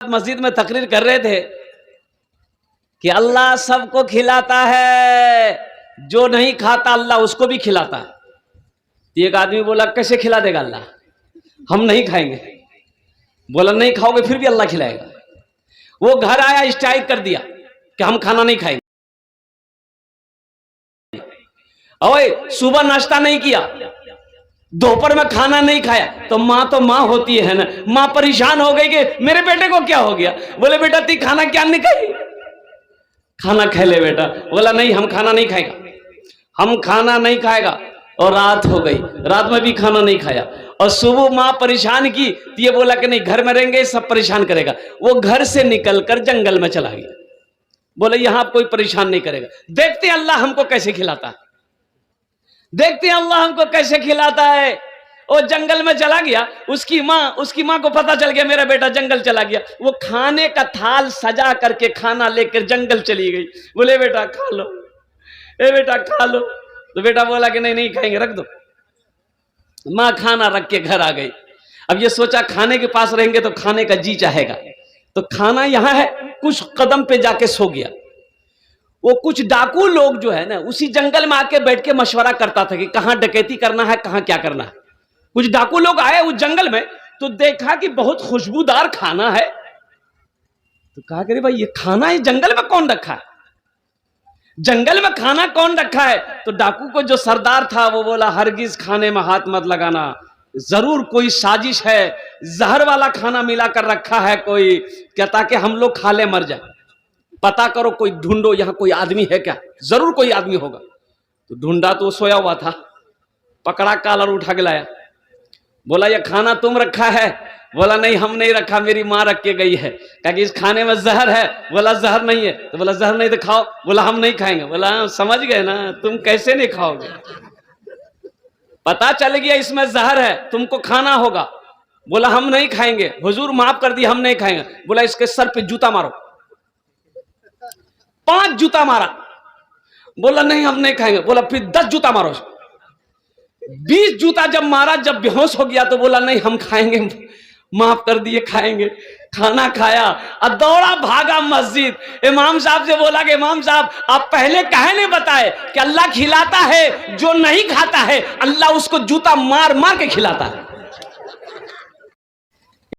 मस्जिद में तकरीर कर रहे थे कि अल्लाह सबको खिलाता है, जो नहीं खाता अल्लाह उसको भी खिलाता है। एक आदमी बोला कैसे खिला देगा अल्लाह, हम नहीं खाएंगे। बोला नहीं खाओगे फिर भी अल्लाह खिलाएगा। वो घर आया, स्ट्राइक कर दिया कि हम खाना नहीं खाएंगे। ओए सुबह नाश्ता नहीं किया, दोपहर में खाना नहीं खाया, तो माँ होती है ना, माँ परेशान हो गई कि मेरे बेटे को क्या हो गया। बोले बेटा ती खाना क्या नहीं खाई, खाना खा ले बेटा। बोला नहीं हम खाना नहीं खाएगा, हम खाना नहीं खाएगा। और रात हो गई, रात में भी खाना नहीं खाया। और सुबह माँ परेशान की तो ये बोला कि नहीं घर में रहेंगे सब परेशान करेगा। वो घर से निकलकर जंगल में चला गया। बोले यहां कोई परेशान नहीं करेगा, देखते अल्लाह हमको कैसे खिलाता है, देखते हैं अल्लाह हमको कैसे खिलाता है। वो जंगल में चला गया। उसकी माँ को पता चल गया मेरा बेटा जंगल चला गया। वो खाने का थाल सजा करके खाना लेकर जंगल चली गई। बोले बेटा खा लो, ए बेटा खा लो। तो बेटा बोला कि नहीं खाएंगे, रख दो। माँ खाना रख के घर आ गई। अब ये सोचा खाने के पास रहेंगे तो खाने का जी चाहेगा, तो खाना यहां है, कुछ कदम पे जाके सो गया। वो कुछ डाकू लोग जो है ना उसी जंगल में आके बैठ के मशवरा करता था कि कहां डकैती करना है, कहां क्या करना है। कुछ डाकू लोग आए उस जंगल में तो देखा कि बहुत खुशबूदार खाना है। तो कहा कि भाई ये खाना है जंगल में कौन रखा है, जंगल में खाना कौन रखा है। तो डाकू को जो सरदार था वो बोला हरगिज खाने में हाथ मत लगाना, जरूर कोई साजिश है, जहर वाला खाना मिलाकर रखा है कोई, क्या ताकि हम लोग खा ले मर जाए। पता करो, कोई ढूंढो, यहां कोई आदमी है क्या, जरूर कोई आदमी होगा। तो ढूंढा तो वो सोया हुआ था, पकड़ा, कॉलर उठा के लाया। बोला ये खाना तुम रखा है। बोला नहीं हम नहीं रखा, मेरी माँ रख के गई है, कहा कि इस खाने में जहर है। बोला जहर नहीं है। तो बोला जहर नहीं तो खाओ। बोला हम नहीं खाएंगे। बोला समझ गए ना, तुम कैसे नहीं खाओगे, पता चल गया इसमें जहर है, तुमको खाना होगा। बोला हम नहीं खाएंगे, हुजूर माफ कर दिया हम नहीं खाएंगे। बोला इसके सर पे जूता मारो। 5 जूता मारा। बोला नहीं हम नहीं खाएंगे। बोला फिर 10 जूता मारो। 20 जूता जब मारा, जब बेहोश हो गया तो बोला नहीं हम खाएंगे, माफ कर दिए खाएंगे। खाना खाया और दौड़ा भागा मस्जिद। इमाम साहब से बोला कि इमाम साहब आप पहले काहे नहीं बताए कि अल्लाह खिलाता है, जो नहीं खाता है अल्लाह उसको जूता मार मार के खिलाता है।